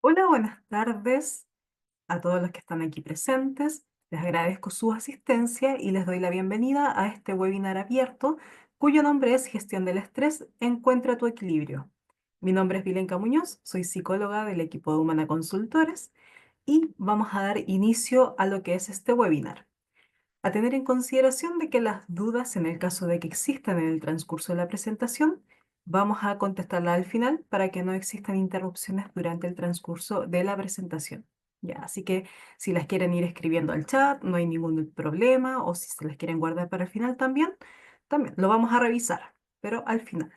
Hola, buenas tardes a todos los que están aquí presentes. Les agradezco su asistencia y les doy la bienvenida a este webinar abierto cuyo nombre es Gestión del Estrés, Encuentra tu equilibrio. Mi nombre es Vilenka Muñoz, soy psicóloga del equipo de Humana Consultores y vamos a dar inicio a lo que es este webinar. A tener en consideración de que las dudas, en el caso de que existan en el transcurso de la presentación, vamos a contestarlas al final para que no existan interrupciones durante el transcurso de la presentación. Ya, así que si las quieren ir escribiendo al chat, no hay ningún problema, o si se las quieren guardar para el final también lo vamos a revisar, pero al final.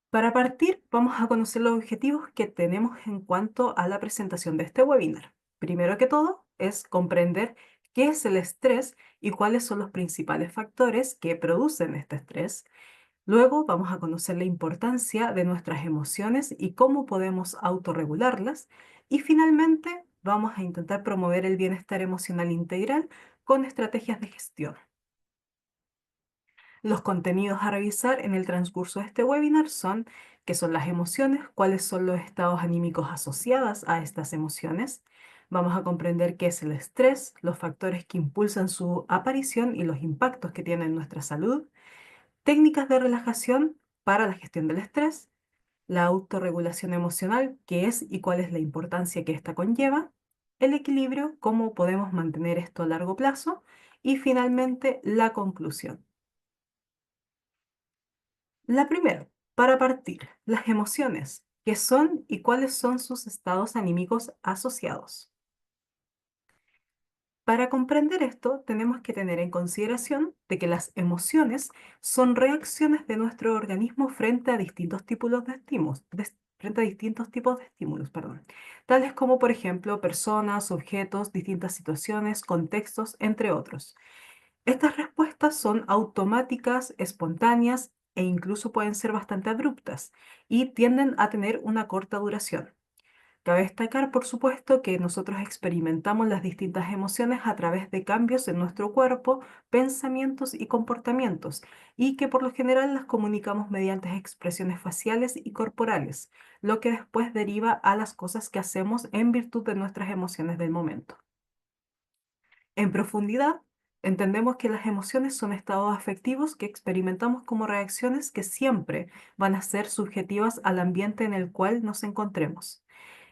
Para partir, vamos a conocer los objetivos que tenemos en cuanto a la presentación de este webinar. Primero que todo, es comprender qué es el estrés y cuáles son los principales factores que producen este estrés. Luego, vamos a conocer la importancia de nuestras emociones y cómo podemos autorregularlas. Y finalmente, vamos a intentar promover el bienestar emocional integral con estrategias de gestión. Los contenidos a revisar en el transcurso de este webinar son qué son las emociones, cuáles son los estados anímicos asociados a estas emociones. Vamos a comprender qué es el estrés, los factores que impulsan su aparición y los impactos que tiene en nuestra salud, técnicas de relajación para la gestión del estrés, la autorregulación emocional, qué es y cuál es la importancia que ésta conlleva, el equilibrio, cómo podemos mantener esto a largo plazo y finalmente la conclusión. La primera, para partir, las emociones, qué son y cuáles son sus estados anímicos asociados. Para comprender esto, tenemos que tener en consideración de que las emociones son reacciones de nuestro organismo frente a distintos tipos de estímulos, frente a distintos tipos de estímulos, perdón, tales como, por ejemplo, personas, objetos, distintas situaciones, contextos, entre otros. Estas respuestas son automáticas, espontáneas e incluso pueden ser bastante abruptas y tienden a tener una corta duración. Cabe destacar, por supuesto, que nosotros experimentamos las distintas emociones a través de cambios en nuestro cuerpo, pensamientos y comportamientos, y que por lo general las comunicamos mediante expresiones faciales y corporales, lo que después deriva a las cosas que hacemos en virtud de nuestras emociones del momento. En profundidad, entendemos que las emociones son estados afectivos que experimentamos como reacciones que siempre van a ser subjetivas al ambiente en el cual nos encontremos.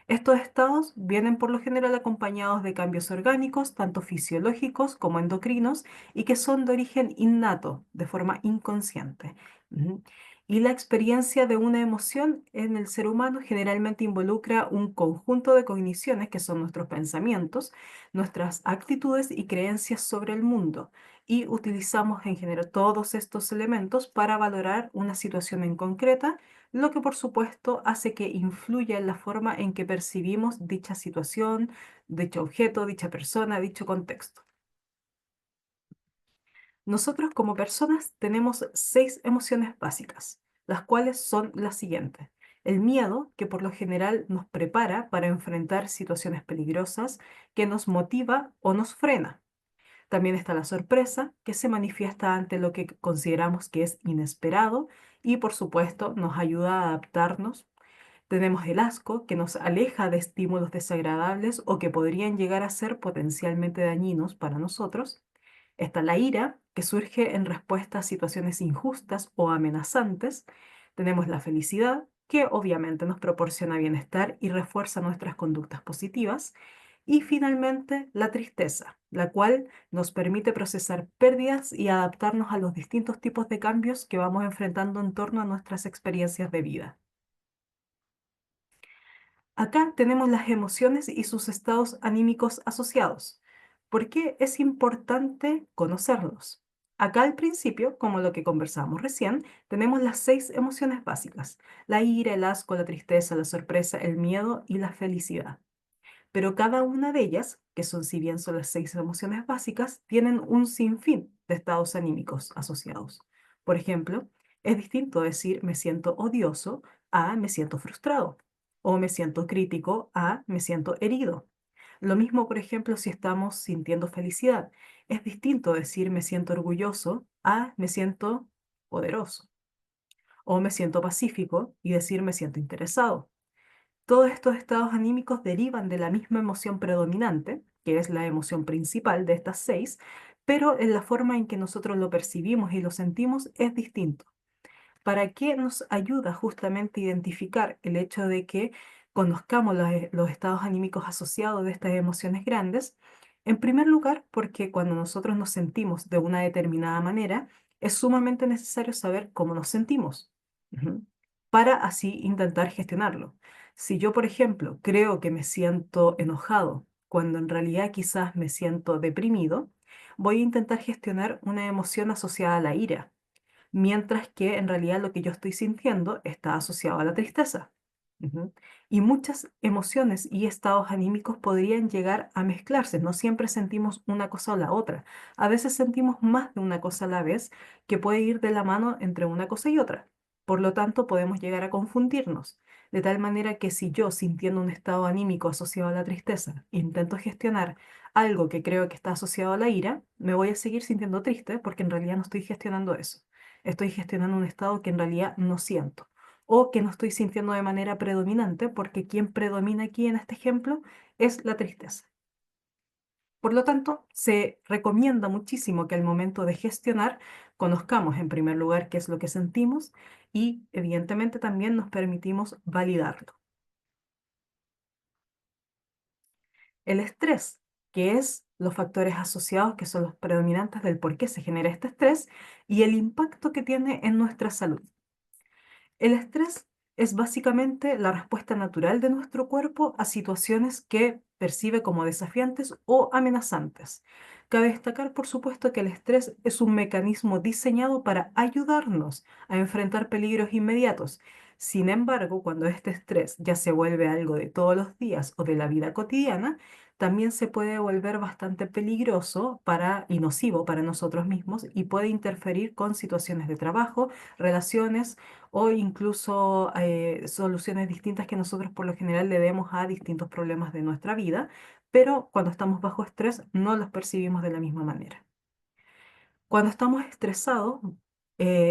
Estos estados vienen por lo general acompañados de cambios orgánicos, tanto fisiológicos como endocrinos, y que son de origen innato, de forma inconsciente. Ujú. Y la experiencia de una emoción en el ser humano generalmente involucra un conjunto de cogniciones que son nuestros pensamientos, nuestras actitudes y creencias sobre el mundo. Y utilizamos en general todos estos elementos para valorar una situación en concreta, lo que por supuesto hace que influya en la forma en que percibimos dicha situación, dicho objeto, dicha persona, dicho contexto. Nosotros como personas tenemos 6 emociones básicas, las cuales son las siguientes. El miedo, que por lo general nos prepara para enfrentar situaciones peligrosas, que nos motiva o nos frena. También está la sorpresa, que se manifiesta ante lo que consideramos que es inesperado y por supuesto nos ayuda a adaptarnos. Tenemos el asco, que nos aleja de estímulos desagradables o que podrían llegar a ser potencialmente dañinos para nosotros. Está la ira, que surge en respuesta a situaciones injustas o amenazantes. Tenemos la felicidad, que obviamente nos proporciona bienestar y refuerza nuestras conductas positivas. Y finalmente, la tristeza, la cual nos permite procesar pérdidas y adaptarnos a los distintos tipos de cambios que vamos enfrentando en torno a nuestras experiencias de vida. Acá tenemos las emociones y sus estados anímicos asociados. ¿Por qué es importante conocerlos? Acá al principio, como lo que conversamos recién, tenemos las 6 emociones básicas: la ira, el asco, la tristeza, la sorpresa, el miedo y la felicidad. Pero cada una de ellas, que son si bien son las 6 emociones básicas, tienen un sinfín de estados anímicos asociados. Por ejemplo, es distinto decir me siento odioso a me siento frustrado, o me siento crítico a me siento herido. Lo mismo, por ejemplo, si estamos sintiendo felicidad. Es distinto decir me siento orgulloso a me siento poderoso, o me siento pacífico y decir me siento interesado. Todos estos estados anímicos derivan de la misma emoción predominante, que es la emoción principal de estas seis, pero en la forma en que nosotros lo percibimos y lo sentimos es distinto. ¿Para qué nos ayuda justamente identificar el hecho de que conozcamos los estados anímicos asociados de estas emociones grandes? En primer lugar, porque cuando nosotros nos sentimos de una determinada manera, es sumamente necesario saber cómo nos sentimos, ujú, para así intentar gestionarlo. Si yo, por ejemplo, creo que me siento enojado, cuando en realidad quizás me siento deprimido, voy a intentar gestionar una emoción asociada a la ira, mientras que en realidad lo que yo estoy sintiendo está asociado a la tristeza. Ujú. Y muchas emociones y estados anímicos podrían llegar a mezclarse. No siempre sentimos una cosa o la otra. A veces sentimos más de una cosa a la vez que puede ir de la mano entre una cosa y otra. Por lo tanto, podemos llegar a confundirnos. De tal manera que si yo, sintiendo un estado anímico asociado a la tristeza, intento gestionar algo que creo que está asociado a la ira, me voy a seguir sintiendo triste porque en realidad no estoy gestionando eso. Estoy gestionando un estado que en realidad no siento o que no estoy sintiendo de manera predominante, porque quien predomina aquí en este ejemplo es la tristeza. Por lo tanto, se recomienda muchísimo que al momento de gestionar conozcamos en primer lugar qué es lo que sentimos y evidentemente también nos permitimos validarlo. El estrés, que es los factores asociados que son los predominantes del por qué se genera este estrés y el impacto que tiene en nuestra salud. El estrés es básicamente la respuesta natural de nuestro cuerpo a situaciones que percibe como desafiantes o amenazantes. Cabe destacar, por supuesto, que el estrés es un mecanismo diseñado para ayudarnos a enfrentar peligros inmediatos. Sin embargo, cuando este estrés ya se vuelve algo de todos los días o de la vida cotidiana, también se puede volver bastante peligroso y nocivo para nosotros mismos y puede interferir con situaciones de trabajo, relaciones o incluso soluciones distintas que nosotros por lo general le demos a distintos problemas de nuestra vida, pero cuando estamos bajo estrés no los percibimos de la misma manera. Cuando estamos estresados,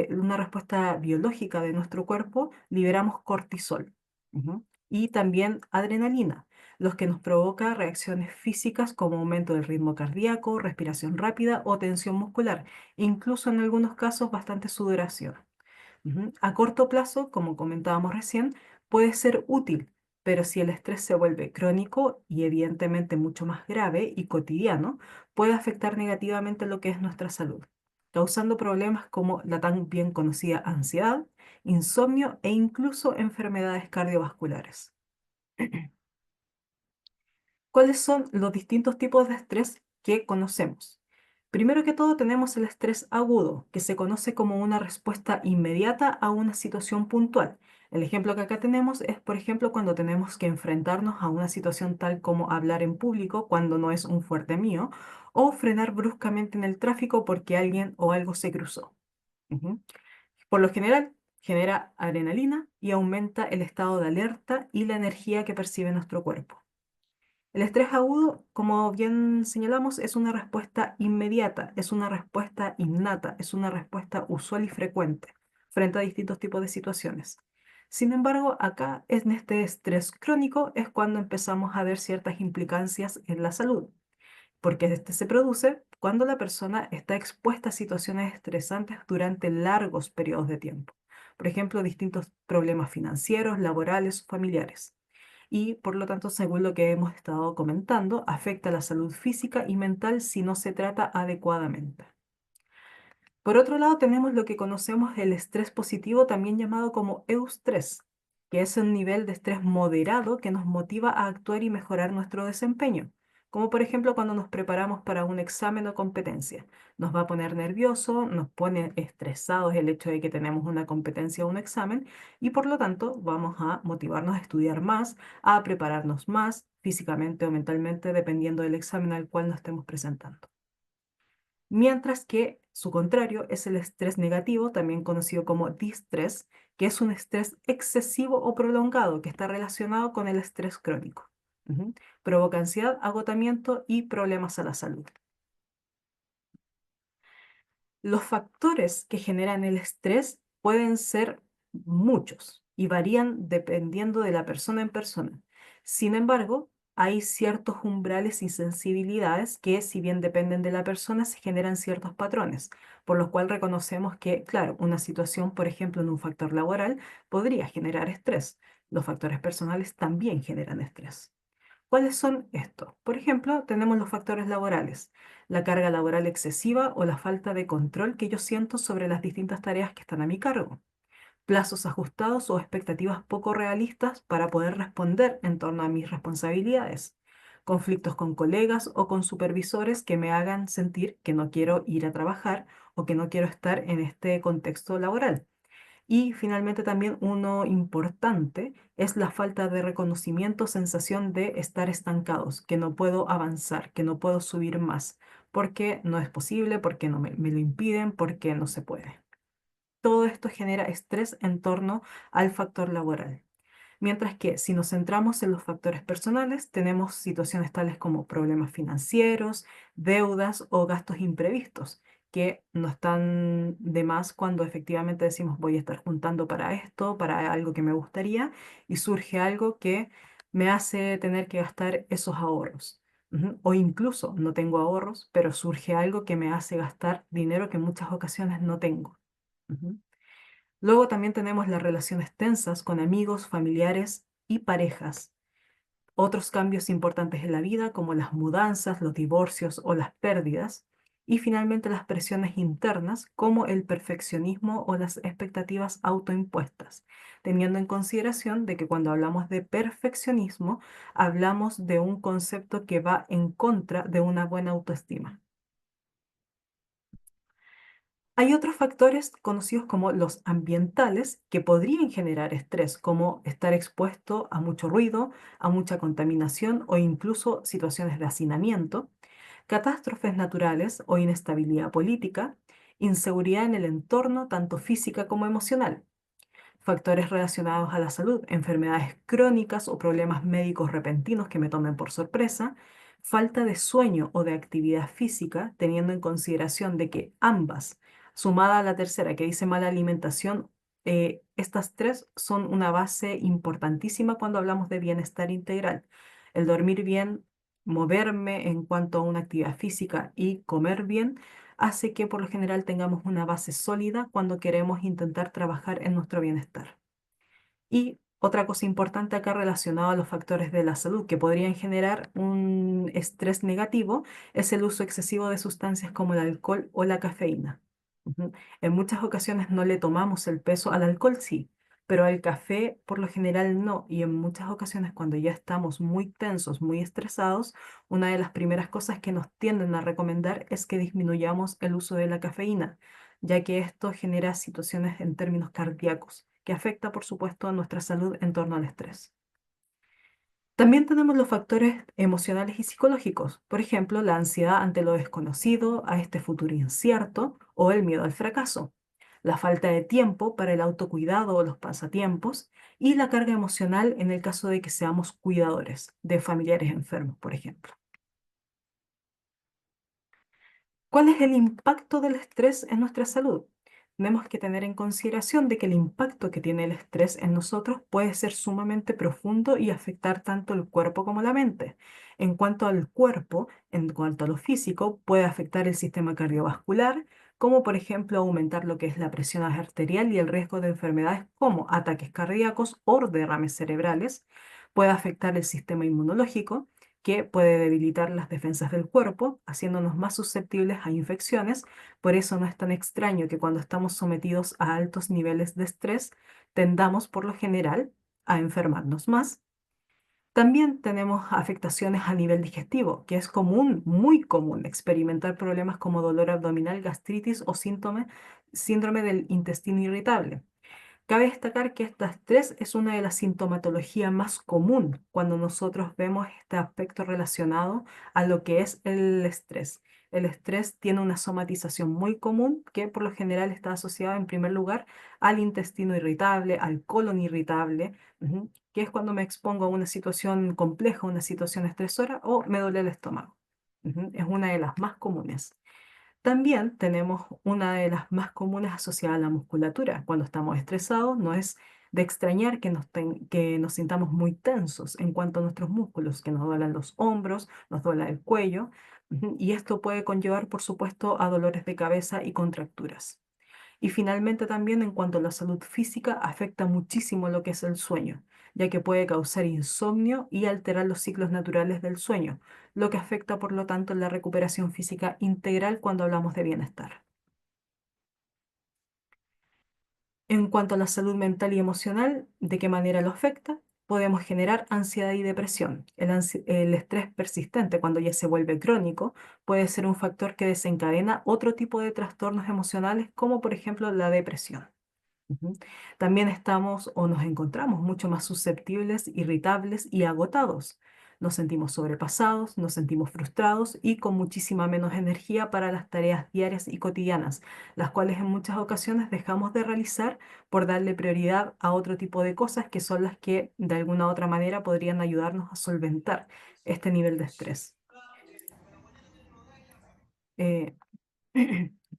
una respuesta biológica de nuestro cuerpo, liberamos cortisol, ujú, y también adrenalina, los que nos provoca reacciones físicas como aumento del ritmo cardíaco, respiración rápida o tensión muscular, incluso en algunos casos bastante sudoración. Ujú. A corto plazo, como comentábamos recién, puede ser útil, pero si el estrés se vuelve crónico y evidentemente mucho más grave y cotidiano, puede afectar negativamente lo que es nuestra salud, causando problemas como la tan bien conocida ansiedad, insomnio e incluso enfermedades cardiovasculares. ¿Cuáles son los distintos tipos de estrés que conocemos? Primero que todo tenemos el estrés agudo, que se conoce como una respuesta inmediata a una situación puntual. El ejemplo que acá tenemos es, por ejemplo, cuando tenemos que enfrentarnos a una situación tal como hablar en público cuando no es un fuerte mío, o frenar bruscamente en el tráfico porque alguien o algo se cruzó. Ujú. Por lo general, genera adrenalina y aumenta el estado de alerta y la energía que percibe nuestro cuerpo. El estrés agudo, como bien señalamos, es una respuesta inmediata, es una respuesta innata, es una respuesta usual y frecuente frente a distintos tipos de situaciones. Sin embargo, acá en este estrés crónico es cuando empezamos a ver ciertas implicancias en la salud, porque este se produce cuando la persona está expuesta a situaciones estresantes durante largos periodos de tiempo. Por ejemplo, distintos problemas financieros, laborales o familiares y por lo tanto, según lo que hemos estado comentando, afecta la salud física y mental si no se trata adecuadamente. Por otro lado, tenemos lo que conocemos el estrés positivo, también llamado como eustrés, que es un nivel de estrés moderado que nos motiva a actuar y mejorar nuestro desempeño. Como por ejemplo cuando nos preparamos para un examen o competencia. Nos va a poner nervioso, nos pone estresados el hecho de que tenemos una competencia o un examen y por lo tanto vamos a motivarnos a estudiar más, a prepararnos más físicamente o mentalmente dependiendo del examen al cual nos estemos presentando. Mientras que su contrario es el estrés negativo, también conocido como distrés, que es un estrés excesivo o prolongado que está relacionado con el estrés crónico. Ujú. Provoca ansiedad, agotamiento y problemas a la salud. Los factores que generan el estrés pueden ser muchos. y varían dependiendo de la persona en persona. Sin embargo, hay ciertos umbrales y sensibilidades que, si bien dependen de la persona, se generan ciertos patrones, por lo cual reconocemos que, claro, una situación, por ejemplo, en un factor laboral, podría generar estrés. Los factores personales también generan estrés. ¿Cuáles son estos? Por ejemplo, tenemos los factores laborales, la carga laboral excesiva o la falta de control que yo siento sobre las distintas tareas que están a mi cargo, plazos ajustados o expectativas poco realistas para poder responder en torno a mis responsabilidades, conflictos con colegas o con supervisores que me hagan sentir que no quiero ir a trabajar o que no quiero estar en este contexto laboral. Y finalmente también uno importante es la falta de reconocimiento, sensación de estar estancados, que no puedo avanzar, que no puedo subir más, porque no es posible, porque no me lo impiden, porque no se puede. Todo esto genera estrés en torno al factor laboral. Mientras que si nos centramos en los factores personales, tenemos situaciones tales como problemas financieros, deudas o gastos imprevistos, que no están de más cuando efectivamente decimos voy a estar juntando para esto, para algo que me gustaría, y surge algo que me hace tener que gastar esos ahorros. O incluso no tengo ahorros, pero surge algo que me hace gastar dinero que en muchas ocasiones no tengo. Ujú. Luego también tenemos las relaciones tensas con amigos, familiares y parejas. Otros cambios importantes en la vida, como las mudanzas, los divorcios o las pérdidas. Y finalmente las presiones internas, como el perfeccionismo o las expectativas autoimpuestas, teniendo en consideración de que cuando hablamos de perfeccionismo, hablamos de un concepto que va en contra de una buena autoestima. Hay otros factores conocidos como los ambientales que podrían generar estrés, como estar expuesto a mucho ruido, a mucha contaminación o incluso situaciones de hacinamiento, catástrofes naturales o inestabilidad política, inseguridad en el entorno, tanto física como emocional. Factores relacionados a la salud, enfermedades crónicas o problemas médicos repentinos que me tomen por sorpresa, falta de sueño o de actividad física, teniendo en consideración de que ambas, sumada a la tercera que dice mala alimentación, estas tres son una base importantísima cuando hablamos de bienestar integral. El dormir bien, moverme en cuanto a una actividad física y comer bien hace que por lo general tengamos una base sólida cuando queremos intentar trabajar en nuestro bienestar. Y otra cosa importante acá relacionado a los factores de la salud que podrían generar un estrés negativo es el uso excesivo de sustancias como el alcohol o la cafeína. Ujú. En muchas ocasiones no le tomamos el peso al alcohol, sí, pero al café por lo general no. Y en muchas ocasiones cuando ya estamos muy tensos, muy estresados, una de las primeras cosas que nos tienden a recomendar es que disminuyamos el uso de la cafeína, ya que esto genera situaciones en términos cardíacos, que afecta, por supuesto, a nuestra salud en torno al estrés. También tenemos los factores emocionales y psicológicos, por ejemplo, la ansiedad ante lo desconocido, a este futuro incierto o el miedo al fracaso, la falta de tiempo para el autocuidado o los pasatiempos y la carga emocional en el caso de que seamos cuidadores de familiares enfermos, por ejemplo. ¿Cuál es el impacto del estrés en nuestra salud? Tenemos que tener en consideración de que el impacto que tiene el estrés en nosotros puede ser sumamente profundo y afectar tanto el cuerpo como la mente. En cuanto al cuerpo, en cuanto a lo físico, puede afectar el sistema cardiovascular, como por ejemplo aumentar lo que es la presión arterial y el riesgo de enfermedades como ataques cardíacos o derrames cerebrales. Puede afectar el sistema inmunológico, que puede debilitar las defensas del cuerpo, haciéndonos más susceptibles a infecciones. Por eso no es tan extraño que cuando estamos sometidos a altos niveles de estrés, tendamos por lo general a enfermarnos más. También tenemos afectaciones a nivel digestivo, que es común, muy común, experimentar problemas como dolor abdominal, gastritis o síndrome del intestino irritable. Cabe destacar que estas tres es una de las sintomatologías más común cuando nosotros vemos este aspecto relacionado a lo que es el estrés. El estrés tiene una somatización muy común que por lo general está asociada en primer lugar al intestino irritable, al colon irritable, que es cuando me expongo a una situación compleja, una situación estresora o me duele el estómago. Es una de las más comunes. También tenemos una de las más comunes asociada a la musculatura. Cuando estamos estresados, no es de extrañar que nos sintamos muy tensos en cuanto a nuestros músculos, que nos duelan los hombros, nos duela el cuello, y esto puede conllevar, por supuesto, a dolores de cabeza y contracturas. Y finalmente también en cuanto a la salud física, afecta muchísimo lo que es el sueño, ya que puede causar insomnio y alterar los ciclos naturales del sueño, lo que afecta por lo tanto la recuperación física integral cuando hablamos de bienestar. En cuanto a la salud mental y emocional, ¿de qué manera lo afecta? Podemos generar ansiedad y depresión. El estrés persistente, cuando ya se vuelve crónico, puede ser un factor que desencadena otro tipo de trastornos emocionales, como por ejemplo la depresión. Ujú. También estamos o nos encontramos mucho más susceptibles, irritables y agotados. Nos sentimos sobrepasados, nos sentimos frustrados y con muchísima menos energía para las tareas diarias y cotidianas, las cuales en muchas ocasiones dejamos de realizar por darle prioridad a otro tipo de cosas que son las que de alguna u otra manera podrían ayudarnos a solventar este nivel de estrés. Eh,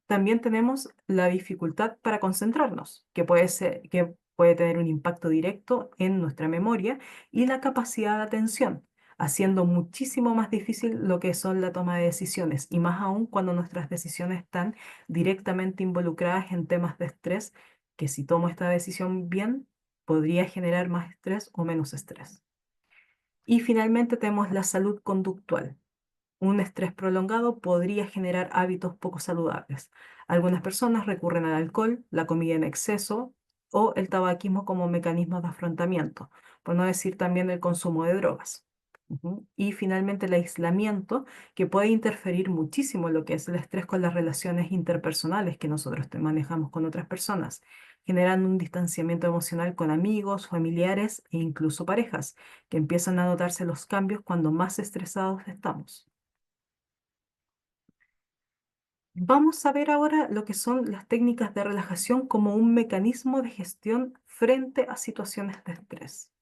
También tenemos la dificultad para concentrarnos, que puede tener un impacto directo en nuestra memoria y la capacidad de atención, haciendo muchísimo más difícil lo que son la toma de decisiones, y más aún cuando nuestras decisiones están directamente involucradas en temas de estrés, que si tomo esta decisión bien, podría generar más estrés o menos estrés. Y finalmente tenemos la salud conductual. Un estrés prolongado podría generar hábitos poco saludables. Algunas personas recurren al alcohol, la comida en exceso o el tabaquismo como mecanismos de afrontamiento, por no decir también el consumo de drogas. Y finalmente el aislamiento, que puede interferir muchísimo en lo que es el estrés con las relaciones interpersonales que nosotros manejamos con otras personas, generando un distanciamiento emocional con amigos, familiares e incluso parejas, que empiezan a notarse los cambios cuando más estresados estamos. Vamos a ver ahora lo que son las técnicas de relajación como un mecanismo de gestión frente a situaciones de estrés.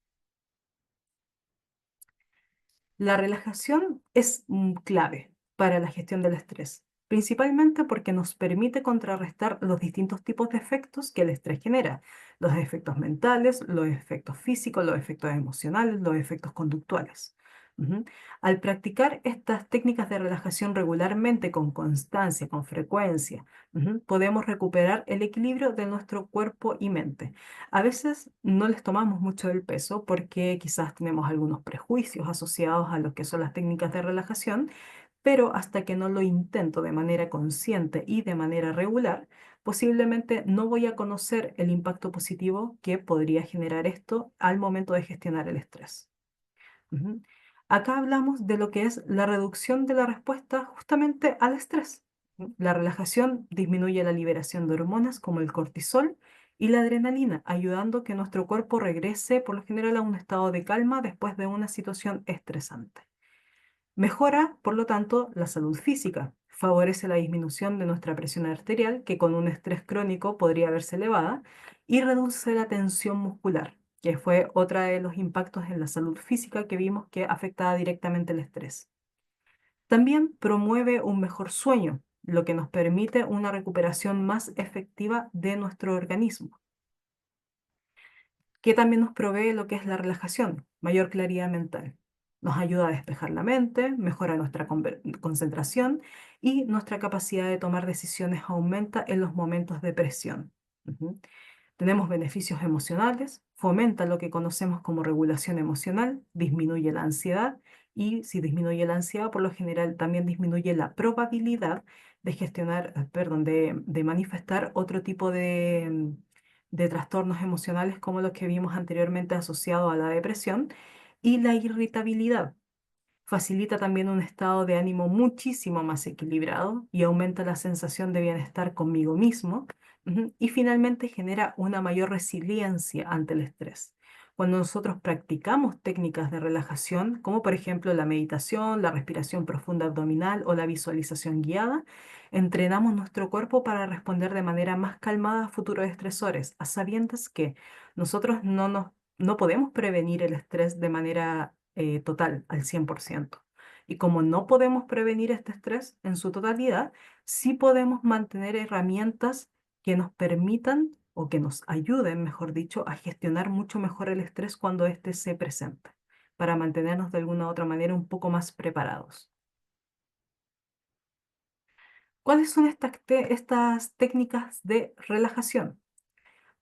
La relajación es clave para la gestión del estrés, principalmente porque nos permite contrarrestar los distintos tipos de efectos que el estrés genera, los efectos mentales, los efectos físicos, los efectos emocionales, los efectos conductuales. Ujú. Al practicar estas técnicas de relajación regularmente, con constancia, con frecuencia, podemos recuperar el equilibrio de nuestro cuerpo y mente. A veces no les tomamos mucho el peso porque quizás tenemos algunos prejuicios asociados a lo que son las técnicas de relajación, pero hasta que no lo intento de manera consciente y de manera regular, posiblemente no voy a conocer el impacto positivo que podría generar esto al momento de gestionar el estrés. Ujú. Acá hablamos de lo que es la reducción de la respuesta justamente al estrés. La relajación disminuye la liberación de hormonas como el cortisol y la adrenalina, ayudando a que nuestro cuerpo regrese por lo general a un estado de calma después de una situación estresante. Mejora, por lo tanto, la salud física. Favorece la disminución de nuestra presión arterial, que con un estrés crónico podría verse elevada, y reduce la tensión muscular, que fue otra de los impactos en la salud física que vimos que afectaba directamente el estrés. También promueve un mejor sueño, lo que nos permite una recuperación más efectiva de nuestro organismo, que también nos provee lo que es la relajación, mayor claridad mental. Nos ayuda a despejar la mente, mejora nuestra concentración y nuestra capacidad de tomar decisiones aumenta en los momentos de presión. Ujú. Tenemos beneficios emocionales, fomenta lo que conocemos como regulación emocional, disminuye la ansiedad y si disminuye la ansiedad, por lo general también disminuye la probabilidad de gestionar, perdón, de manifestar otro tipo de trastornos emocionales como los que vimos anteriormente asociados a la depresión y la irritabilidad. Facilita también un estado de ánimo muchísimo más equilibrado y aumenta la sensación de bienestar conmigo mismo. Y finalmente genera una mayor resiliencia ante el estrés. Cuando nosotros practicamos técnicas de relajación, como por ejemplo la meditación, la respiración profunda abdominal o la visualización guiada, entrenamos nuestro cuerpo para responder de manera más calmada a futuros estresores, a sabiendas que nosotros no podemos prevenir el estrés de manera total, al 100%. Y como no podemos prevenir este estrés en su totalidad, sí podemos mantener herramientas que nos permitan o que nos ayuden, mejor dicho, a gestionar mucho mejor el estrés cuando éste se presenta, para mantenernos de alguna u otra manera un poco más preparados. ¿Cuáles son estas técnicas de relajación?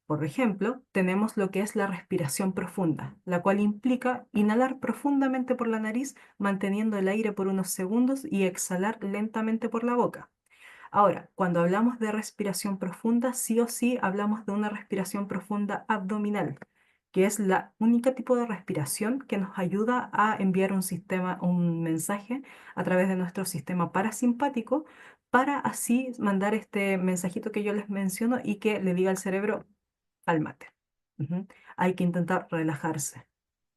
Por ejemplo, tenemos lo que es la respiración profunda, la cual implica inhalar profundamente por la nariz, manteniendo el aire por unos segundos y exhalar lentamente por la boca. Ahora, cuando hablamos de respiración profunda, sí o sí hablamos de una respiración profunda abdominal, que es la única tipo de respiración que nos ayuda a enviar un mensaje a través de nuestro sistema parasimpático para así mandar este mensajito que yo les menciono y que le diga al cerebro, cálmate. Ujú. Hay que intentar relajarse.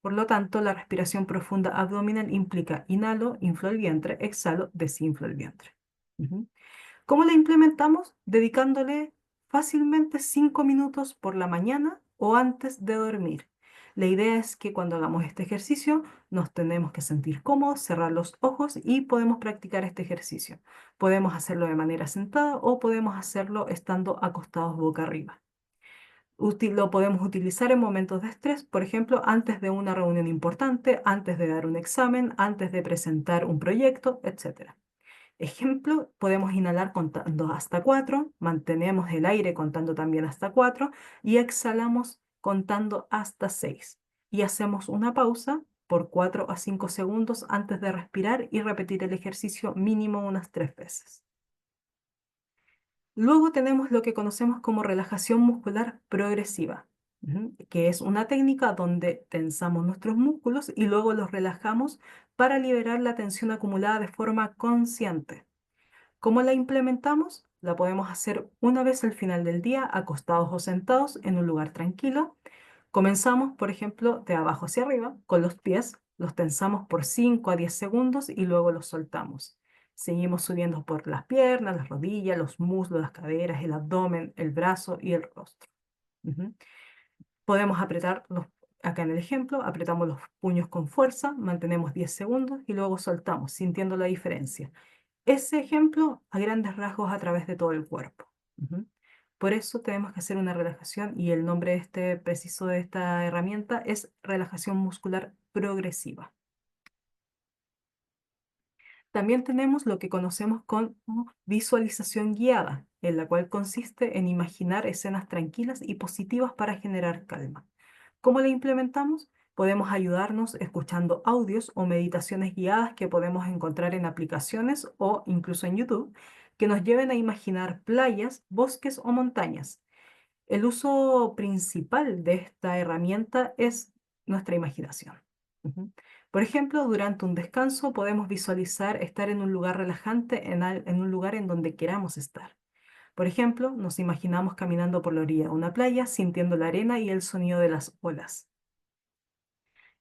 Por lo tanto, la respiración profunda abdominal implica inhalo, inflo el vientre, exhalo, desinflo el vientre. Ujú. ¿Cómo la implementamos? Dedicándole fácilmente 5 minutos por la mañana o antes de dormir. La idea es que cuando hagamos este ejercicio nos tenemos que sentir cómodos, cerrar los ojos y podemos practicar este ejercicio. Podemos hacerlo de manera sentada o podemos hacerlo estando acostados boca arriba. Lo podemos utilizar en momentos de estrés, por ejemplo, antes de una reunión importante, antes de dar un examen, antes de presentar un proyecto, etcétera. Ejemplo, podemos inhalar contando hasta 4, mantenemos el aire contando también hasta 4 y exhalamos contando hasta 6. Y hacemos una pausa por 4 a 5 segundos antes de respirar y repetir el ejercicio mínimo unas 3 veces. Luego tenemos lo que conocemos como relajación muscular progresiva, que es una técnica donde tensamos nuestros músculos y luego los relajamos para liberar la tensión acumulada de forma consciente. ¿Cómo la implementamos? La podemos hacer una vez al final del día, acostados o sentados en un lugar tranquilo. Comenzamos, por ejemplo, de abajo hacia arriba, con los pies, los tensamos por 5 a 10 segundos y luego los soltamos. Seguimos subiendo por las piernas, las rodillas, los muslos, las caderas, el abdomen, el brazo y el rostro. Ujú. Podemos acá en el ejemplo, apretamos los puños con fuerza, mantenemos 10 segundos y luego soltamos, sintiendo la diferencia. Ese ejemplo a grandes rasgos a través de todo el cuerpo. Ujú. Por eso tenemos que hacer una relajación y el nombre preciso de esta herramienta es relajación muscular progresiva. También tenemos lo que conocemos como visualización guiada, en la cual consiste en imaginar escenas tranquilas y positivas para generar calma. ¿Cómo la implementamos? Podemos ayudarnos escuchando audios o meditaciones guiadas que podemos encontrar en aplicaciones o incluso en YouTube, que nos lleven a imaginar playas, bosques o montañas. El uso principal de esta herramienta es nuestra imaginación. Ujú. Por ejemplo, durante un descanso podemos visualizar estar en un lugar relajante, en un lugar en donde queramos estar. Por ejemplo, nos imaginamos caminando por la orilla de una playa, sintiendo la arena y el sonido de las olas.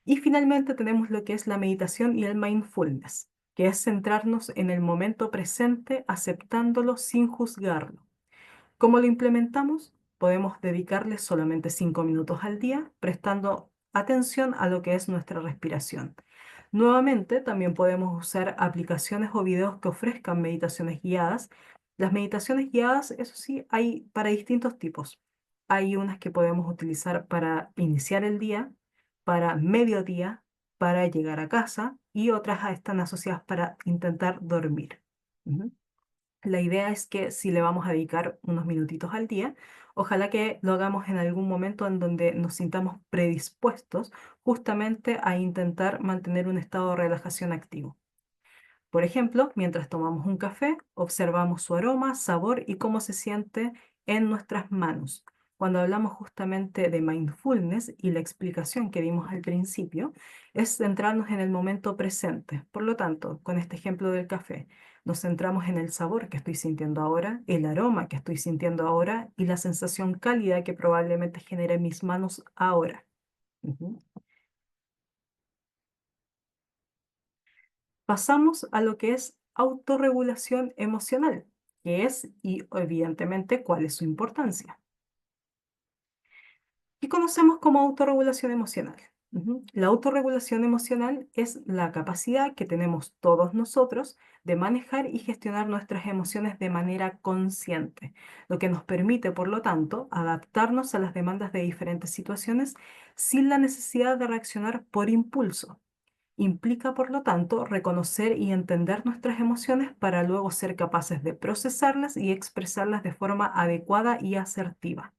Y finalmente tenemos lo que es la meditación y el mindfulness, que es centrarnos en el momento presente, aceptándolo sin juzgarlo. ¿Cómo lo implementamos? Podemos dedicarle solamente 5 minutos al día, prestando atención a lo que es nuestra respiración. Nuevamente, también podemos usar aplicaciones o videos que ofrezcan meditaciones guiadas. Las meditaciones guiadas, eso sí, hay para distintos tipos. Hay unas que podemos utilizar para iniciar el día, para mediodía, para llegar a casa y otras están asociadas para intentar dormir. Ujú. La idea es que si le vamos a dedicar unos minutitos al día, ojalá que lo hagamos en algún momento en donde nos sintamos predispuestos justamente a intentar mantener un estado de relajación activo. Por ejemplo, mientras tomamos un café, observamos su aroma, sabor y cómo se siente en nuestras manos. Cuando hablamos justamente de mindfulness y la explicación que dimos al principio, es centrarnos en el momento presente. Por lo tanto, con este ejemplo del café, nos centramos en el sabor que estoy sintiendo ahora, el aroma que estoy sintiendo ahora y la sensación cálida que probablemente genere mis manos ahora. Ujú. Pasamos a lo que es autorregulación emocional, que es, y evidentemente, cuál es su importancia. ¿Qué conocemos como autorregulación emocional? Ujú. La autorregulación emocional es la capacidad que tenemos todos nosotros de manejar y gestionar nuestras emociones de manera consciente, lo que nos permite, por lo tanto, adaptarnos a las demandas de diferentes situaciones sin la necesidad de reaccionar por impulso. Implica, por lo tanto, reconocer y entender nuestras emociones para luego ser capaces de procesarlas y expresarlas de forma adecuada y asertiva.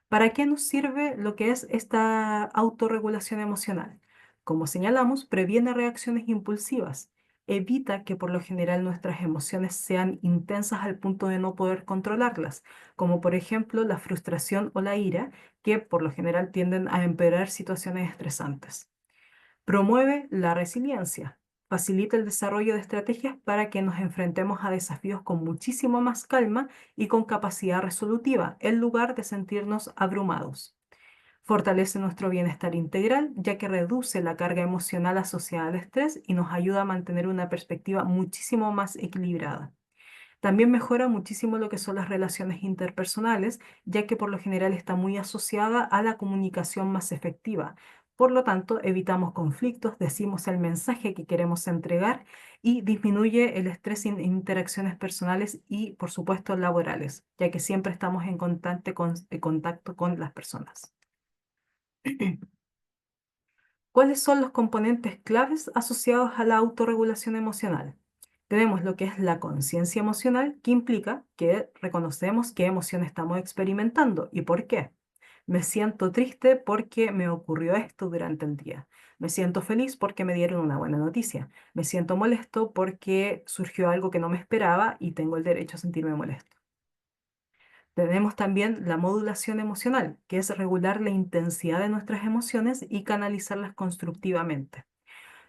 ¿Para qué nos sirve lo que es esta autorregulación emocional? Como señalamos, previene reacciones impulsivas, evita que por lo general nuestras emociones sean intensas al punto de no poder controlarlas, como por ejemplo la frustración o la ira, que por lo general tienden a empeorar situaciones estresantes. Promueve la resiliencia. Facilita el desarrollo de estrategias para que nos enfrentemos a desafíos con muchísimo más calma y con capacidad resolutiva, en lugar de sentirnos abrumados. Fortalece nuestro bienestar integral, ya que reduce la carga emocional asociada al estrés y nos ayuda a mantener una perspectiva muchísimo más equilibrada. También mejora muchísimo lo que son las relaciones interpersonales, ya que por lo general está muy asociada a la comunicación más efectiva. Por lo tanto, evitamos conflictos, decimos el mensaje que queremos entregar y disminuye el estrés en interacciones personales y, por supuesto, laborales, ya que siempre estamos en contacto con las personas. ¿Cuáles son los componentes claves asociados a la autorregulación emocional? Tenemos lo que es la conciencia emocional, que implica que reconocemos qué emoción estamos experimentando y por qué. Me siento triste porque me ocurrió esto durante el día. Me siento feliz porque me dieron una buena noticia. Me siento molesto porque surgió algo que no me esperaba y tengo el derecho a sentirme molesto. Tenemos también la modulación emocional, que es regular la intensidad de nuestras emociones y canalizarlas constructivamente.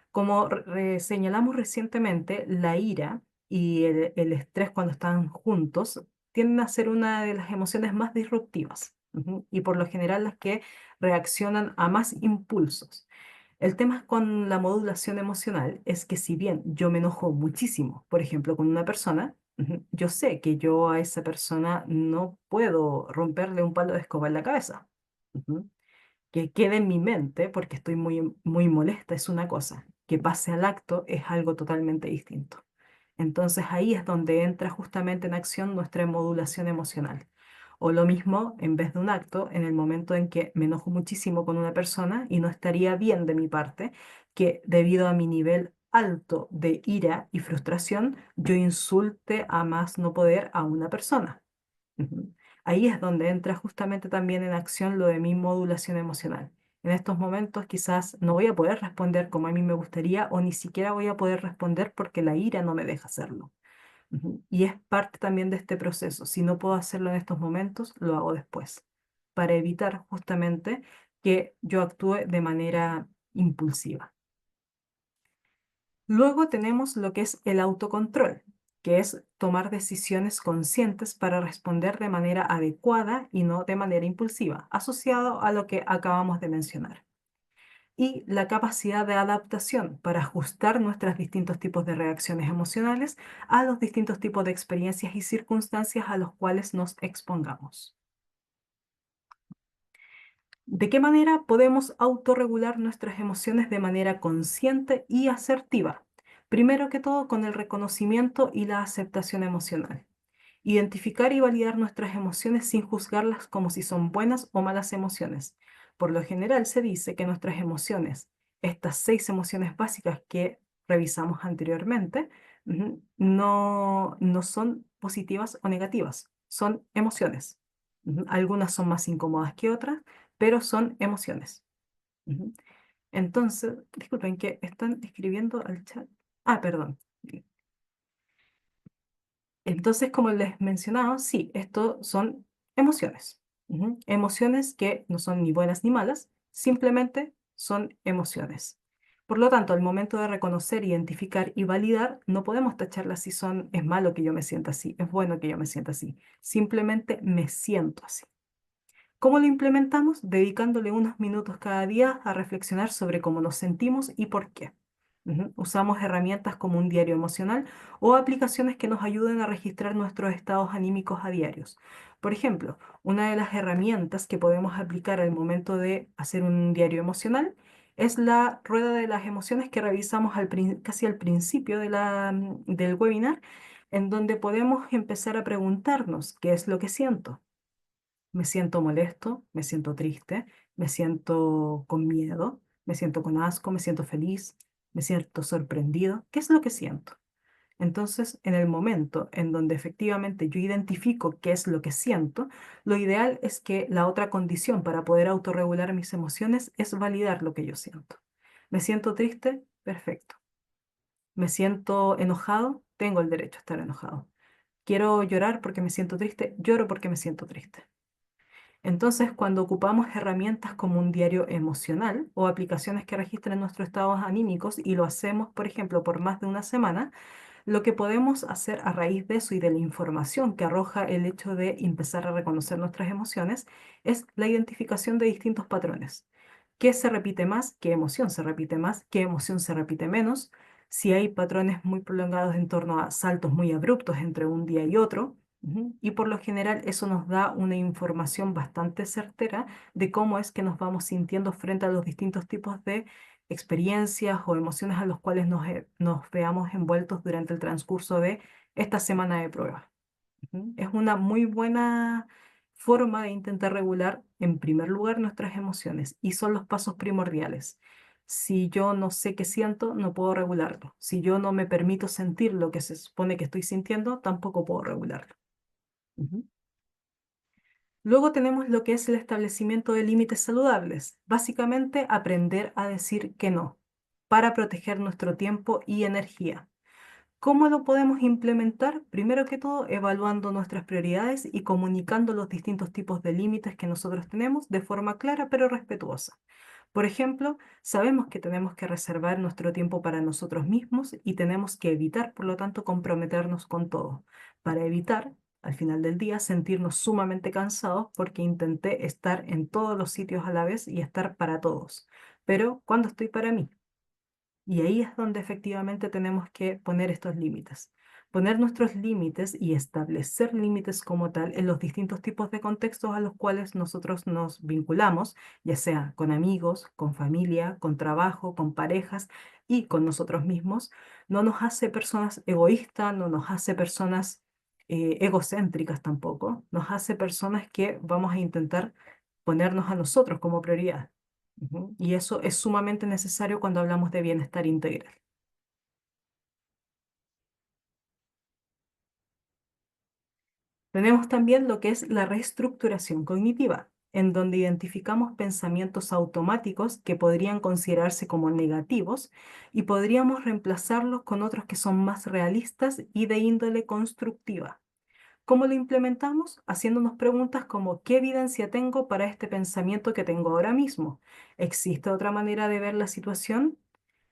Como señalamos recientemente, la ira y el estrés cuando están juntos tienden a ser una de las emociones más disruptivas, y por lo general las que reaccionan a más impulsos. El tema con la modulación emocional es que si bien yo me enojo muchísimo, por ejemplo, con una persona, yo sé que yo a esa persona no puedo romperle un palo de escoba en la cabeza. Ujú. Que quede en mi mente porque estoy muy, muy molesta es una cosa, que pase al acto es algo totalmente distinto. Entonces ahí es donde entra justamente en acción nuestra modulación emocional. O lo mismo, en vez de un acto, en el momento en que me enojo muchísimo con una persona y no estaría bien de mi parte que debido a mi nivel alto de ira y frustración, yo insulte a más no poder a una persona. Ujú. Ahí es donde entra justamente también en acción lo de mi modulación emocional. En estos momentos quizás no voy a poder responder como a mí me gustaría o ni siquiera voy a poder responder porque la ira no me deja hacerlo. Ujú. Y es parte también de este proceso. Si no puedo hacerlo en estos momentos, lo hago después, para evitar justamente que yo actúe de manera impulsiva. Luego tenemos lo que es el autocontrol, que es tomar decisiones conscientes para responder de manera adecuada y no de manera impulsiva, asociado a lo que acabamos de mencionar. Y la capacidad de adaptación para ajustar nuestros distintos tipos de reacciones emocionales a los distintos tipos de experiencias y circunstancias a los cuales nos expongamos. ¿De qué manera podemos autorregular nuestras emociones de manera consciente y asertiva? Primero que todo, con el reconocimiento y la aceptación emocional. Identificar y validar nuestras emociones sin juzgarlas como si son buenas o malas emociones. Por lo general se dice que nuestras emociones, estas 6 emociones básicas que revisamos anteriormente, no son positivas o negativas, son emociones. Algunas son más incómodas que otras, pero son emociones. Ujú. Entonces, disculpen que están escribiendo al chat. Ah, perdón. Entonces, como les mencionaba, sí, esto son emociones. Emociones que no son ni buenas ni malas, simplemente son emociones. Por lo tanto, al momento de reconocer, identificar y validar, no podemos tacharlas si son, es malo que yo me sienta así, es bueno que yo me sienta así. Simplemente me siento así. ¿Cómo lo implementamos? Dedicándole unos minutos cada día a reflexionar sobre cómo nos sentimos y por qué. Usamos herramientas como un diario emocional o aplicaciones que nos ayuden a registrar nuestros estados anímicos a diarios. Por ejemplo, una de las herramientas que podemos aplicar al momento de hacer un diario emocional Es la rueda de las emociones que revisamos casi al principio del webinar, en donde podemos empezar a preguntarnos qué es lo que siento. Me siento molesto, me siento triste, me siento con miedo, me siento con asco, me siento feliz, me siento sorprendido. ¿Qué es lo que siento? Entonces, en el momento en donde efectivamente yo identifico qué es lo que siento, lo ideal es que la otra condición para poder autorregular mis emociones es validar lo que yo siento. ¿Me siento triste? Perfecto. ¿Me siento enojado? Tengo el derecho a estar enojado. ¿Quiero llorar porque me siento triste? Lloro porque me siento triste. Entonces, cuando ocupamos herramientas como un diario emocional o aplicaciones que registren nuestros estados anímicos y lo hacemos, por ejemplo, por más de una semana, lo que podemos hacer a raíz de eso y de la información que arroja el hecho de empezar a reconocer nuestras emociones es la identificación de distintos patrones. ¿Qué se repite más? ¿Qué emoción se repite más? ¿Qué emoción se repite menos? Si hay patrones muy prolongados en torno a saltos muy abruptos entre un día y otro. Y por lo general eso nos da una información bastante certera de cómo es que nos vamos sintiendo frente a los distintos tipos de experiencias o emociones a los cuales nos veamos envueltos durante el transcurso de esta semana de prueba. Es una muy buena forma de intentar regular, en primer lugar, nuestras emociones y son los pasos primordiales. Si yo no sé qué siento, no puedo regularlo. Si yo no me permito sentir lo que se supone que estoy sintiendo, tampoco puedo regularlo. Ujú. Luego tenemos lo que es el establecimiento de límites saludables. Básicamente, aprender a decir que no para proteger nuestro tiempo y energía. ¿Cómo lo podemos implementar? Primero que todo, evaluando nuestras prioridades y comunicando los distintos tipos de límites que nosotros tenemos de forma clara pero respetuosa. Por ejemplo, sabemos que tenemos que reservar nuestro tiempo para nosotros mismos y tenemos que evitar, por lo tanto, comprometernos con todo, para evitar, al final del día, sentirnos sumamente cansados porque intenté estar en todos los sitios a la vez y estar para todos. Pero, ¿cuándo estoy para mí? Y ahí es donde efectivamente tenemos que poner estos límites. Poner nuestros límites y establecer límites como tal en los distintos tipos de contextos a los cuales nosotros nos vinculamos, ya sea con amigos, con familia, con trabajo, con parejas y con nosotros mismos, no nos hace personas egoístas, no nos hace personas egocéntricas tampoco, nos hace personas que vamos a intentar ponernos a nosotros como prioridad. Y eso es sumamente necesario cuando hablamos de bienestar integral. Tenemos también lo que es la reestructuración cognitiva, en donde identificamos pensamientos automáticos que podrían considerarse como negativos y podríamos reemplazarlos con otros que son más realistas y de índole constructiva. ¿Cómo lo implementamos? Haciéndonos preguntas como ¿qué evidencia tengo para este pensamiento que tengo ahora mismo? ¿Existe otra manera de ver la situación?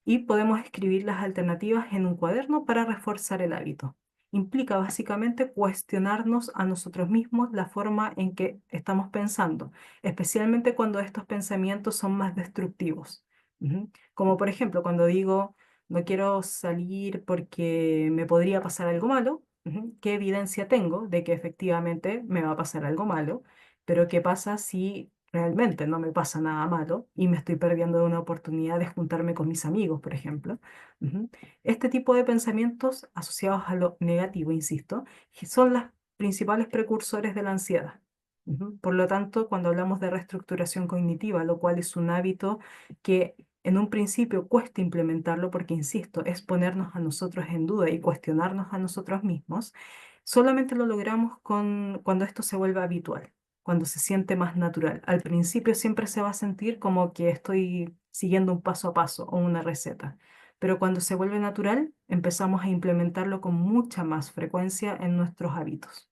Y podemos escribir las alternativas en un cuaderno para reforzar el hábito. Implica básicamente cuestionarnos a nosotros mismos la forma en que estamos pensando, especialmente cuando estos pensamientos son más destructivos. Como por ejemplo, cuando digo, no quiero salir porque me podría pasar algo malo. ¿Qué evidencia tengo de que efectivamente me va a pasar algo malo? Pero ¿qué pasa si realmente no me pasa nada malo y me estoy perdiendo de una oportunidad de juntarme con mis amigos, por ejemplo? Ujú. Este tipo de pensamientos asociados a lo negativo, insisto, son las principales precursores de la ansiedad. Por lo tanto, cuando hablamos de reestructuración cognitiva, lo cual es un hábito que en un principio cuesta implementarlo porque, insisto, es ponernos a nosotros en duda y cuestionarnos a nosotros mismos, solamente lo logramos cuando esto se vuelve habitual, cuando se siente más natural. Al principio siempre se va a sentir como que estoy siguiendo un paso a paso o una receta, pero cuando se vuelve natural, empezamos a implementarlo con mucha más frecuencia en nuestros hábitos.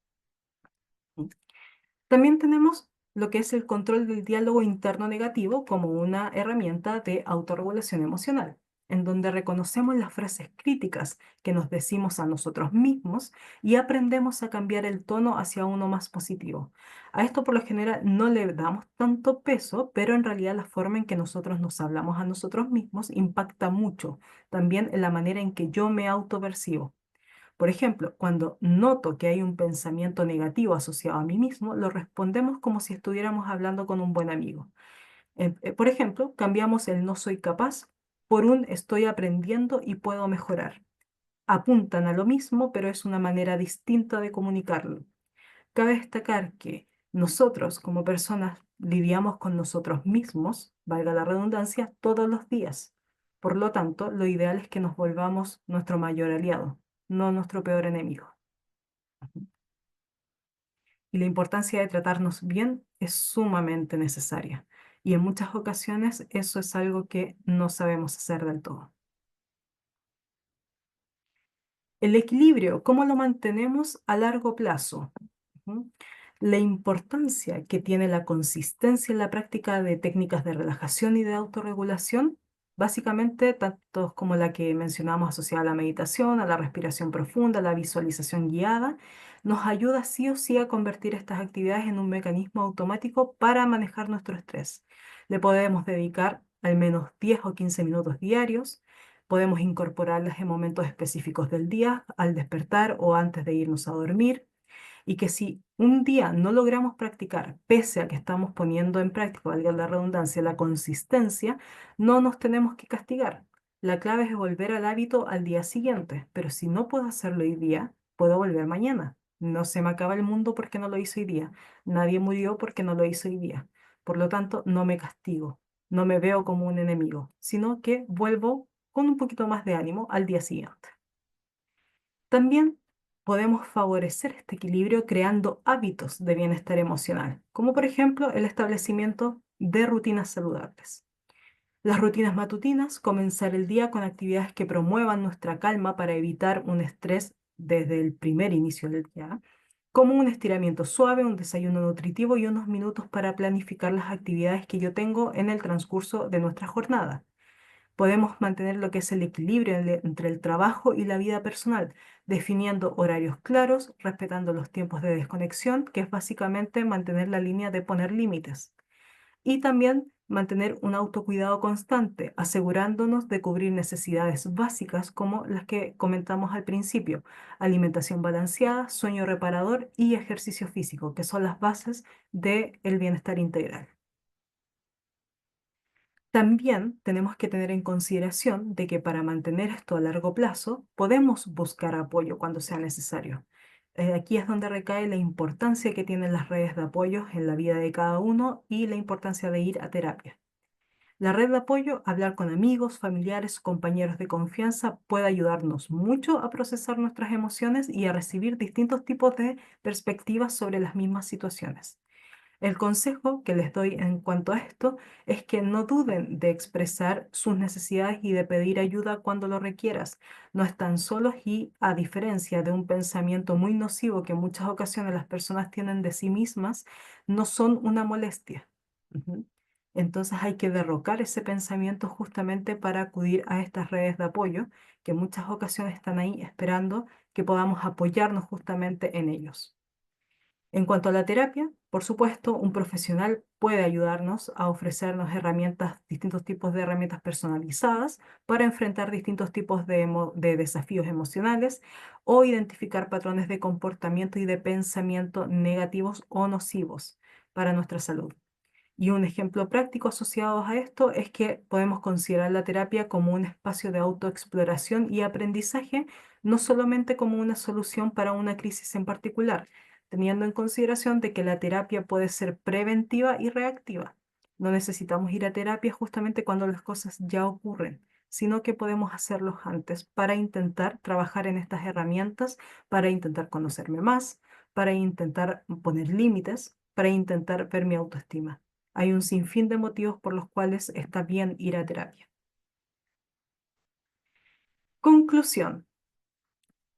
También tenemos lo que es el control del diálogo interno negativo como una herramienta de autorregulación emocional, en donde reconocemos las frases críticas que nos decimos a nosotros mismos y aprendemos a cambiar el tono hacia uno más positivo. A esto por lo general no le damos tanto peso, pero en realidad la forma en que nosotros nos hablamos a nosotros mismos impacta mucho también en la manera en que yo me autopercibo. Por ejemplo, cuando noto que hay un pensamiento negativo asociado a mí mismo, lo respondemos como si estuviéramos hablando con un buen amigo. Por ejemplo, cambiamos el no soy capaz por un estoy aprendiendo y puedo mejorar. Apuntan a lo mismo, pero es una manera distinta de comunicarlo. Cabe destacar que nosotros como personas lidiamos con nosotros mismos, valga la redundancia, todos los días. Por lo tanto, lo ideal es que nos volvamos nuestro mayor aliado, no nuestro peor enemigo. Y la importancia de tratarnos bien es sumamente necesaria. Y en muchas ocasiones eso es algo que no sabemos hacer del todo. El equilibrio, ¿cómo lo mantenemos a largo plazo? Ujú. La importancia que tiene la consistencia en la práctica de técnicas de relajación y de autorregulación, básicamente tanto como la que mencionamos asociada a la meditación, a la respiración profunda, a la visualización guiada, nos ayuda sí o sí a convertir estas actividades en un mecanismo automático para manejar nuestro estrés. Le podemos dedicar al menos 10 o 15 minutos diarios. Podemos incorporarlas en momentos específicos del día, al despertar o antes de irnos a dormir, y que si un día no logramos practicar, pese a que estamos poniendo en práctica, valga la redundancia, la consistencia, no nos tenemos que castigar. La clave es volver al hábito al día siguiente, pero si no puedo hacerlo hoy día, puedo volver mañana. No se me acaba el mundo porque no lo hice hoy día. Nadie murió porque no lo hice hoy día. Por lo tanto, no me castigo, no me veo como un enemigo, sino que vuelvo con un poquito más de ánimo al día siguiente. También podemos favorecer este equilibrio creando hábitos de bienestar emocional, como por ejemplo el establecimiento de rutinas saludables. Las rutinas matutinas, comenzar el día con actividades que promuevan nuestra calma para evitar un estrés desde el primer inicio del día, como un estiramiento suave, un desayuno nutritivo y unos minutos para planificar las actividades que yo tengo en el transcurso de nuestra jornada. Podemos mantener lo que es el equilibrio entre el trabajo y la vida personal, definiendo horarios claros, respetando los tiempos de desconexión, que es básicamente mantener la línea de poner límites. Y también mantener un autocuidado constante, asegurándonos de cubrir necesidades básicas como las que comentamos al principio: alimentación balanceada, sueño reparador y ejercicio físico, que son las bases del bienestar integral. También tenemos que tener en consideración de que para mantener esto a largo plazo podemos buscar apoyo cuando sea necesario. Aquí es donde recae la importancia que tienen las redes de apoyo en la vida de cada uno y la importancia de ir a terapia. La red de apoyo, hablar con amigos, familiares, compañeros de confianza, puede ayudarnos mucho a procesar nuestras emociones y a recibir distintos tipos de perspectivas sobre las mismas situaciones. El consejo que les doy en cuanto a esto es que no duden de expresar sus necesidades y de pedir ayuda cuando lo requieras. No están solos y, a diferencia de un pensamiento muy nocivo que en muchas ocasiones las personas tienen de sí mismas, no son una molestia. Ujú. Entonces hay que derrocar ese pensamiento justamente para acudir a estas redes de apoyo que en muchas ocasiones están ahí esperando que podamos apoyarnos justamente en ellos. En cuanto a la terapia, por supuesto, un profesional puede ayudarnos a ofrecernos herramientas, distintos tipos de herramientas personalizadas para enfrentar distintos tipos de desafíos emocionales o identificar patrones de comportamiento y de pensamiento negativos o nocivos para nuestra salud. Y un ejemplo práctico asociado a esto es que podemos considerar la terapia como un espacio de autoexploración y aprendizaje, no solamente como una solución para una crisis en particular, teniendo en consideración de que la terapia puede ser preventiva y reactiva. No necesitamos ir a terapia justamente cuando las cosas ya ocurren, sino que podemos hacerlo antes para intentar trabajar en estas herramientas, para intentar conocerme más, para intentar poner límites, para intentar ver mi autoestima. Hay un sinfín de motivos por los cuales está bien ir a terapia. Conclusión.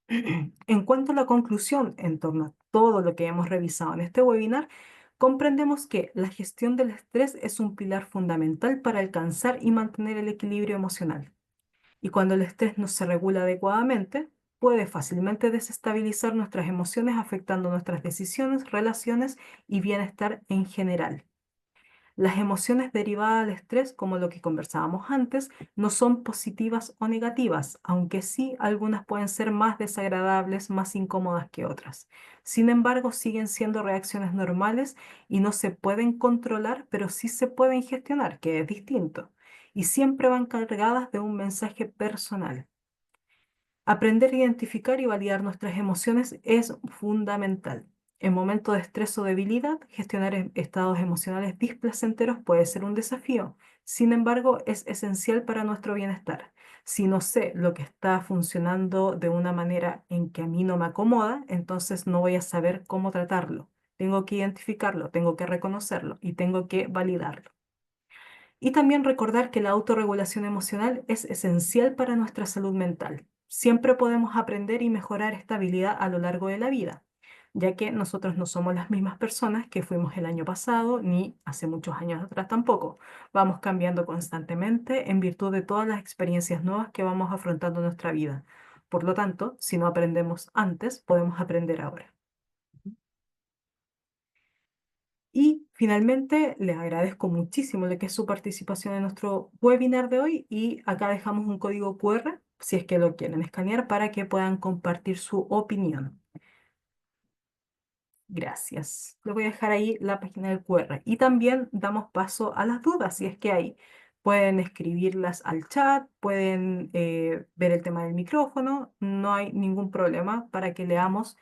En cuanto a la conclusión en torno a todo lo que hemos revisado en este webinar, comprendemos que la gestión del estrés es un pilar fundamental para alcanzar y mantener el equilibrio emocional. Y cuando el estrés no se regula adecuadamente, puede fácilmente desestabilizar nuestras emociones, afectando nuestras decisiones, relaciones y bienestar en general. Las emociones derivadas del estrés, como lo que conversábamos antes, no son positivas o negativas, aunque sí algunas pueden ser más desagradables, más incómodas que otras. Sin embargo, siguen siendo reacciones normales y no se pueden controlar, pero sí se pueden gestionar, que es distinto. Y siempre van cargadas de un mensaje personal. Aprender a identificar y validar nuestras emociones es fundamental. En momentos de estrés o debilidad, gestionar estados emocionales displacenteros puede ser un desafío. Sin embargo, es esencial para nuestro bienestar. Si no sé lo que está funcionando de una manera en que a mí no me acomoda, entonces no voy a saber cómo tratarlo. Tengo que identificarlo, tengo que reconocerlo y tengo que validarlo. Y también recordar que la autorregulación emocional es esencial para nuestra salud mental. Siempre podemos aprender y mejorar esta habilidad a lo largo de la vida, ya que nosotros no somos las mismas personas que fuimos el año pasado ni hace muchos años atrás tampoco. Vamos cambiando constantemente en virtud de todas las experiencias nuevas que vamos afrontando en nuestra vida. Por lo tanto, si no aprendemos antes, podemos aprender ahora. Y finalmente, les agradezco muchísimo lo que es su participación en nuestro webinar de hoy y acá dejamos un código QR si es que lo quieren escanear para que puedan compartir su opinión. Gracias. Le voy a dejar ahí la página del QR y también damos paso a las dudas si es que hay. Pueden escribirlas al chat, pueden ver el tema del micrófono, no hay ningún problema para que leamos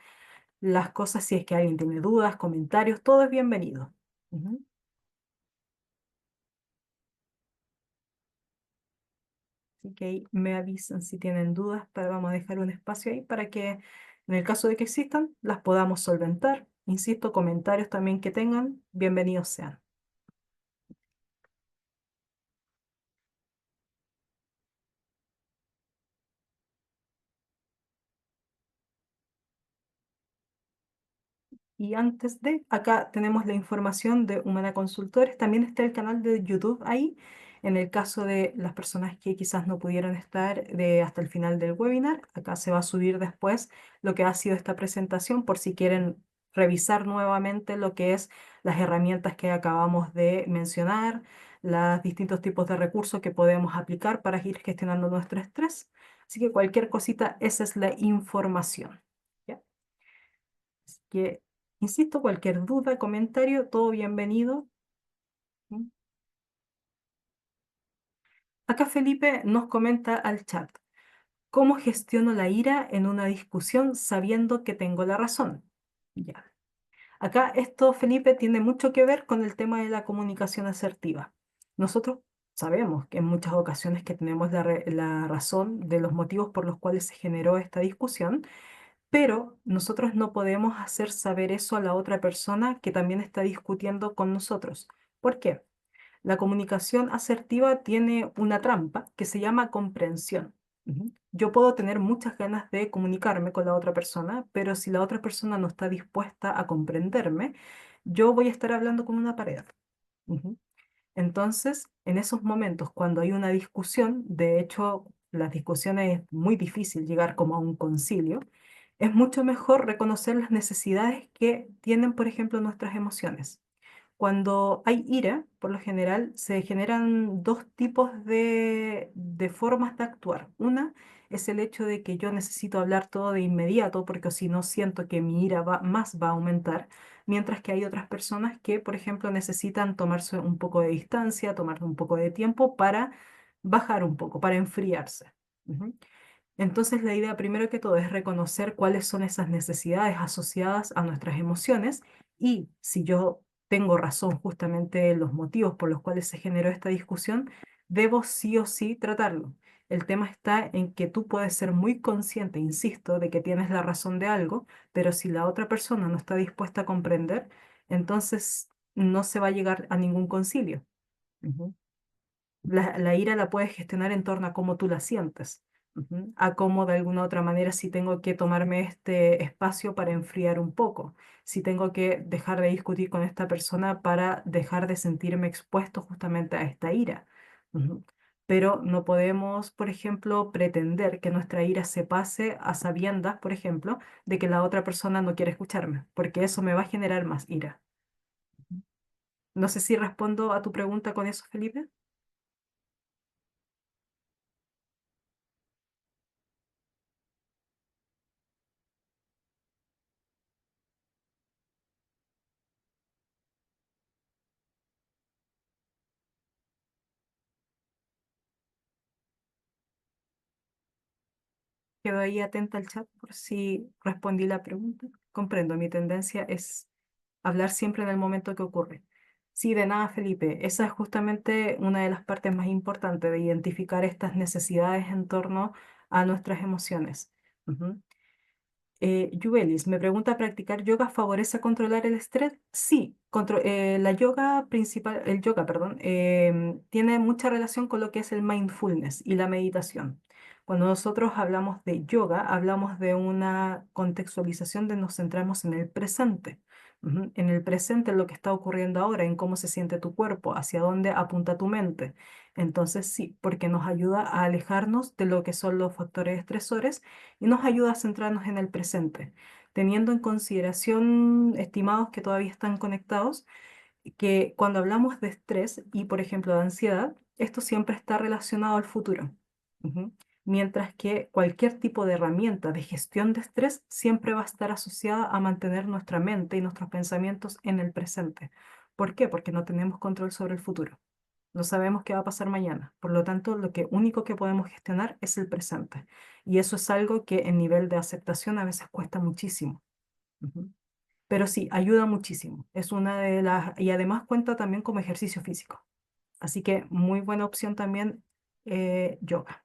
las cosas si es que alguien tiene dudas, comentarios, todo es bienvenido. Ujú. Así que ahí me avisan si tienen dudas, pero vamos a dejar un espacio ahí para que en el caso de que existan, las podamos solventar. Insisto, comentarios también que tengan, bienvenidos sean. Y antes de, acá tenemos la información de Humana Consultores, también está el canal de YouTube ahí, en el caso de las personas que quizás no pudieron estar hasta el final del webinar, acá se va a subir después lo que ha sido esta presentación por si quieren revisar nuevamente lo que es las herramientas que acabamos de mencionar, los distintos tipos de recursos que podemos aplicar para ir gestionando nuestro estrés. Así que cualquier cosita, esa es la información. ¿Ya? Así que, insisto, cualquier duda, comentario, todo bienvenido. ¿Mm? Acá Felipe nos comenta al chat, ¿cómo gestiono la ira en una discusión sabiendo que tengo la razón? Ya. Acá esto, Felipe, tiene mucho que ver con el tema de la comunicación asertiva. Nosotros sabemos que en muchas ocasiones que tenemos la razón de los motivos por los cuales se generó esta discusión, pero nosotros no podemos hacer saber eso a la otra persona que también está discutiendo con nosotros. ¿Por qué? La comunicación asertiva tiene una trampa que se llama comprensión. Ujú. Yo puedo tener muchas ganas de comunicarme con la otra persona, pero si la otra persona no está dispuesta a comprenderme, yo voy a estar hablando con una pared. Ujú. Entonces, en esos momentos, cuando hay una discusión, de hecho, las discusiones es muy difícil llegar como a un concilio, es mucho mejor reconocer las necesidades que tienen, por ejemplo, nuestras emociones. Cuando hay ira, por lo general, se generan dos tipos de formas de actuar. Una es el hecho de que yo necesito hablar todo de inmediato, porque si no siento que mi ira más va a aumentar, mientras que hay otras personas que, por ejemplo, necesitan tomarse un poco de distancia, tomar un poco de tiempo para bajar un poco, para enfriarse. Ujú. Entonces, la idea primero que todo es reconocer cuáles son esas necesidades asociadas a nuestras emociones y si yo tengo razón justamente en los motivos por los cuales se generó esta discusión, debo sí o sí tratarlo. El tema está en que tú puedes ser muy consciente, insisto, de que tienes la razón de algo, pero si la otra persona no está dispuesta a comprender, entonces no se va a llegar a ningún concilio. Ujú. La ira la puedes gestionar en torno a cómo tú la sientes, ujú, a cómo de alguna otra manera si tengo que tomarme este espacio para enfriar un poco, si tengo que dejar de discutir con esta persona para dejar de sentirme expuesto justamente a esta ira. Ujú. Pero no podemos, por ejemplo, pretender que nuestra ira se pase a sabiendas, por ejemplo, de que la otra persona no quiere escucharme, porque eso me va a generar más ira. No sé si respondo a tu pregunta con eso, Felipe. Quedo ahí atenta al chat por si respondí la pregunta. Comprendo, mi tendencia es hablar siempre en el momento que ocurre. Sí, de nada, Felipe. Esa es justamente una de las partes más importantes de identificar estas necesidades en torno a nuestras emociones. Ujú. Yubelis me pregunta, ¿practicar yoga favorece controlar el estrés? Sí, la yoga principal, el yoga, perdón, tiene mucha relación con lo que es el mindfulness y la meditación. Cuando nosotros hablamos de yoga, hablamos de una contextualización de nos centramos en el presente. Ujú. En el presente, en lo que está ocurriendo ahora, en cómo se siente tu cuerpo, hacia dónde apunta tu mente. Entonces sí, porque nos ayuda a alejarnos de lo que son los factores estresores y nos ayuda a centrarnos en el presente, teniendo en consideración, estimados que todavía están conectados, que cuando hablamos de estrés y, por ejemplo, de ansiedad, esto siempre está relacionado al futuro. Ujú. Mientras que cualquier tipo de herramienta de gestión de estrés siempre va a estar asociada a mantener nuestra mente y nuestros pensamientos en el presente. ¿Por qué? Porque no tenemos control sobre el futuro. No sabemos qué va a pasar mañana. Por lo tanto, lo que único que podemos gestionar es el presente. Y eso es algo que en nivel de aceptación a veces cuesta muchísimo. Ujú. Pero sí, ayuda muchísimo. Es una de las... Y además cuenta también como ejercicio físico. Así que muy buena opción también yoga.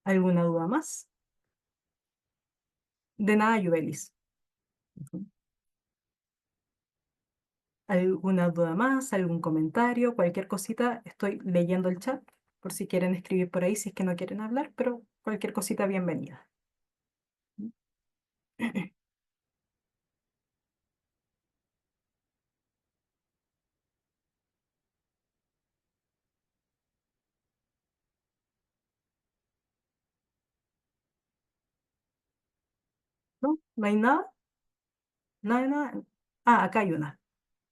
¿Alguna duda más? De nada, Yubelis. Ujú. ¿Alguna duda más? ¿Algún comentario? Cualquier cosita, estoy leyendo el chat por si quieren escribir por ahí, si es que no quieren hablar, pero cualquier cosita, bienvenida. ¿No? ¿No hay nada? Nada, nada. Ah, acá hay una.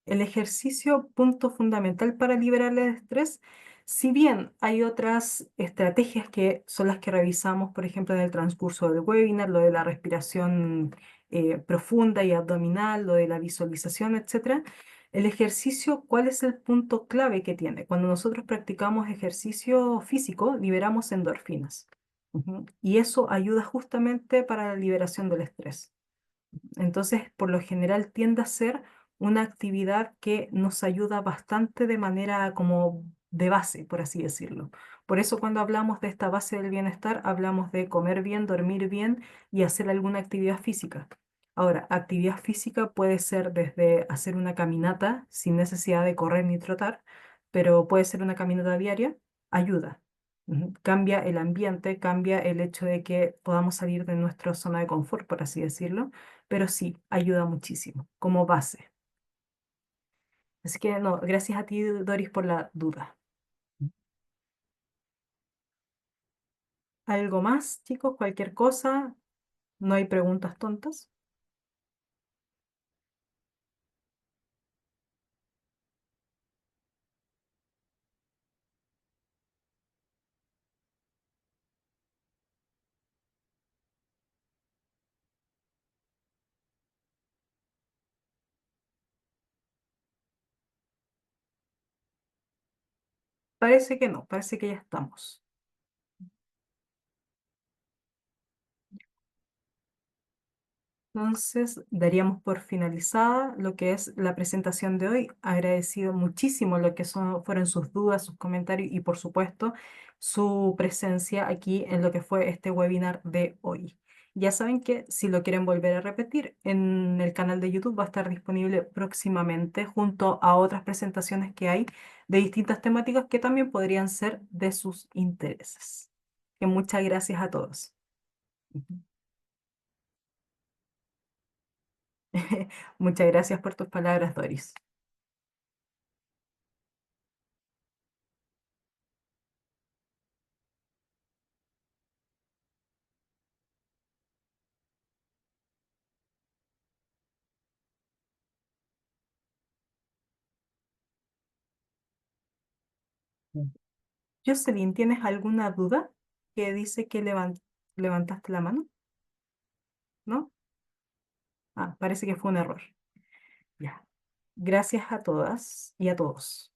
El ejercicio, punto fundamental para liberar el estrés. Si bien hay otras estrategias que son las que revisamos, por ejemplo, en el transcurso del webinar, lo de la respiración profunda y abdominal, lo de la visualización, etcétera, el ejercicio, ¿cuál es el punto clave que tiene? Cuando nosotros practicamos ejercicio físico, liberamos endorfinas. Ujú. Y eso ayuda justamente para la liberación del estrés. Entonces, por lo general tiende a ser una actividad que nos ayuda bastante de manera como de base, por así decirlo. Por eso cuando hablamos de esta base del bienestar, hablamos de comer bien, dormir bien y hacer alguna actividad física. Ahora, actividad física puede ser desde hacer una caminata sin necesidad de correr ni trotar, pero puede ser una caminata diaria, ayuda. Ujú. Cambia el ambiente, cambia el hecho de que podamos salir de nuestra zona de confort, por así decirlo, pero sí, ayuda muchísimo como base. Así que no, gracias a ti, Doris, por la duda. ¿Algo más, chicos? ¿Cualquier cosa? ¿No hay preguntas tontas? Parece que no, parece que ya estamos. Entonces, daríamos por finalizada lo que es la presentación de hoy. Agradecido muchísimo lo que fueron sus dudas, sus comentarios y, por supuesto, su presencia aquí en lo que fue este webinar de hoy. Ya saben que si lo quieren volver a repetir, en el canal de YouTube va a estar disponible próximamente junto a otras presentaciones que hay de distintas temáticas que también podrían ser de sus intereses. Que muchas gracias a todos. Muchas gracias por tus palabras, Doris. Jocelyn, ¿tienes alguna duda que dice que levantaste la mano? ¿No? Ah, parece que fue un error. Ya. Gracias a todas y a todos.